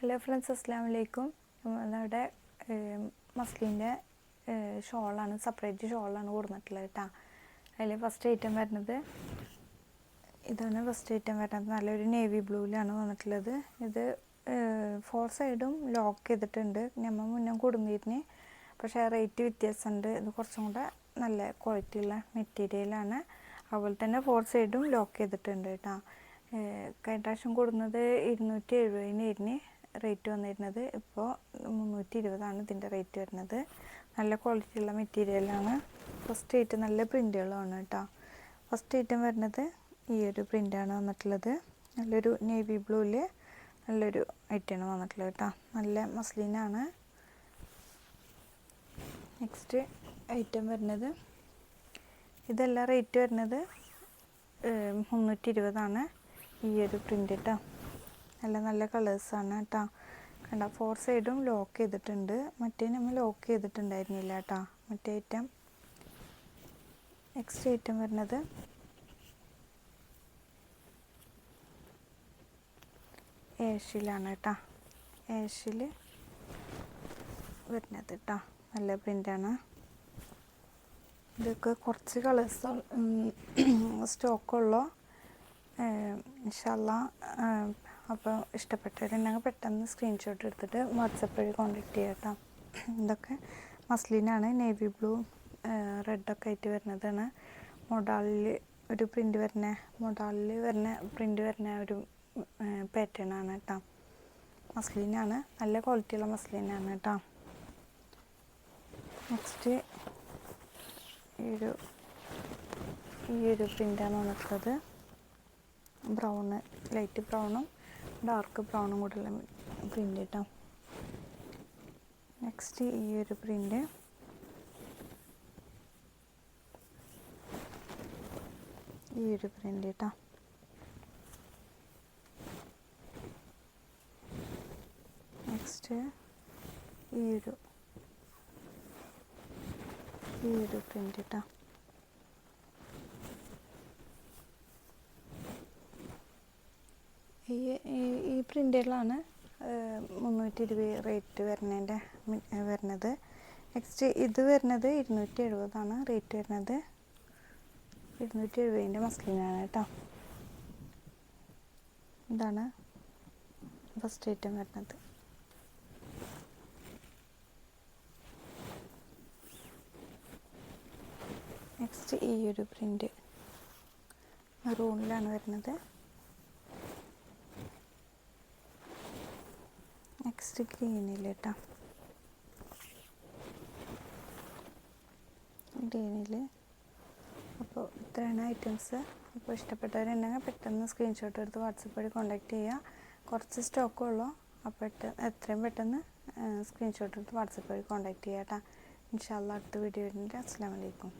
Hello friends, അസ്സലാമു അലൈക്കും. നമ്മളുടെ മസ്ലിൻ്റെ ഷോളാണ്, സെപ്പറേറ്റ് ഷോളാണ് കൊടുത്തിട്ടുള്ളത് കേട്ടോ. അതിൽ ഫസ്റ്റ് ഐറ്റം വരുന്നത് ഇതാണ്. ഫസ്റ്റ് ഐറ്റം വരുന്നത് നല്ലൊരു നേവി ബ്ലൂവിലാണ് വന്നിട്ടുള്ളത്. ഇത് 4 സൈഡും ലോക്ക് ചെയ്തിട്ടുണ്ട്. നമ്മൾ മുന്നേ കൊടുങ്ങിയിരുന്നു, പക്ഷേ റേറ്റ് വ്യത്യാസമുണ്ട്. ഇത് കുറച്ചും കൂടെ നല്ല ക്വാളിറ്റിയുള്ള മെറ്റീരിയലാണ്. അതുപോലെ തന്നെ 4 സൈഡും ലോക്ക് ചെയ്തിട്ടുണ്ട് കേട്ടോ. കഴിഞ്ഞ പ്രാവശ്യം കൊടുക്കുന്നത് 270 റേറ്റ് വന്നിരുന്നത്. ഇപ്പോൾ 320 ഇതിൻ്റെ റേറ്റ് വരുന്നത്. നല്ല ക്വാളിറ്റിയുള്ള മെറ്റീരിയലാണ്. ഫസ്റ്റ് ഐറ്റം നല്ല പ്രിൻ്റുകളാണ് കേട്ടോ. ഫസ്റ്റ് ഐറ്റം വരുന്നത് ഈ ഒരു പ്രിൻ്റാണ് വന്നിട്ടുള്ളത്. നല്ലൊരു നേവി ബ്ലൂവിൽ നല്ലൊരു ഐറ്റമാണ് വന്നിട്ടുള്ളത് കേട്ടോ. നല്ല മസ്ലിനാണ്. നെക്സ്റ്റ് ഐറ്റം വരുന്നത് ഇതെല്ലാം റേറ്റ് വരുന്നത് 320 ഈ ഒരു പ്രിൻ്റ് കേട്ടോ. നല്ല കളേഴ്സാണ് കേട്ടോ. കണ്ട 4 സൈഡും ലോക്ക് ചെയ്തിട്ടുണ്ട്. മറ്റേ നമ്മൾ ലോക്ക് ചെയ്തിട്ടുണ്ടായിരുന്നില്ല കേട്ടോ, മറ്റേ ഐറ്റം. നെക്സ്റ്റ് ഐറ്റം വരുന്നത് ഏഷിലാണ് കേട്ടോ. ഏഷിൽ വരുന്നത് കേട്ടോ. നല്ല പ്രിൻ്റാണ്. ഇതൊക്കെ കുറച്ച് കളേഴ്സ് സ്റ്റോക്കുള്ളൂ. ഇൻഷാ അല്ലാഹ്. അപ്പോൾ ഇഷ്ടപ്പെട്ടവരുണ്ടെങ്കിൽ പെട്ടെന്ന് സ്ക്രീൻഷോട്ട് എടുത്തിട്ട് വാട്സപ്പ് വഴി കോൺടാക്ട് ചെയ്യാം കേട്ടോ. ഇതൊക്കെ മസ്ലിനാണ്. നേവി ബ്ലൂ റെഡൊക്കെ ആയിട്ട് വരുന്നതാണ്. മൊഡാളിൽ ഒരു പ്രിൻ്റ് വരുന്ന പ്രിൻ്റ് വരുന്ന ഒരു പാറ്റേൺ ആണ് കേട്ടോ. മസ്ലിനാണ്. നല്ല ക്വാളിറ്റിയുള്ള മസ്ലിനാണ് കേട്ടോ. നെക്സ്റ്റ് ഈ ഒരു പ്രിൻ്റാണ് വന്നിട്ടുള്ളത്. ബ്രൗണ്, ലൈറ്റ് ബ്രൗണും ഡാർക്ക് ബ്രൗണും കൂടെയുള്ള പ്രിൻ്റ് കേട്ടോ. നെക്സ്റ്റ് ഈ ഒരു പ്രിൻ്റ്, ഈ ഒരു പ്രിൻ്റ് കേട്ടോ. നെക്സ്റ്റ് ഈ ഒരു പ്രിൻ്റ് കേട്ടോ. ഈ പ്രിൻ്റുകളാണ് 320 റേറ്റ് വരുന്നത്. നെക്സ്റ്റ് ഇത് വരുന്നത് 270 റേറ്റ് വരുന്നത്. 270 മസ്ലിനാണ് കേട്ടോ. ഇതാണ് ഫസ്റ്റ് ഐറ്റം വരുന്നത്. നെക്സ്റ്റ് ഈ ഒരു പ്രിൻ്റ് മെറൂണിലാണ് വരുന്നത്. നെക്സ്റ്റ് ഗ്രീനിൽ കേട്ടോ. അപ്പോൾ ഇത്രയാണ് ഐറ്റംസ്. അപ്പോൾ ഇഷ്ടപ്പെട്ടവരുണ്ടെങ്കിൽ പെട്ടെന്ന് സ്ക്രീൻഷോട്ട് എടുത്ത് വാട്സപ്പ് വഴി കോൺടാക്ട് ചെയ്യുക. കുറച്ച് സ്റ്റോക്കുള്ളൂ. അപ്പോൾ എത്രയും പെട്ടെന്ന് സ്ക്രീൻഷോട്ട് എടുത്ത് വാട്സപ്പ് വഴി കോൺടാക്ട് ചെയ്യുക കേട്ടോ. ഇൻഷാ അല്ലാഹ് അടുത്ത വീഡിയോ വരുന്നുണ്ട്. അസ്സലാമു അലൈക്കും.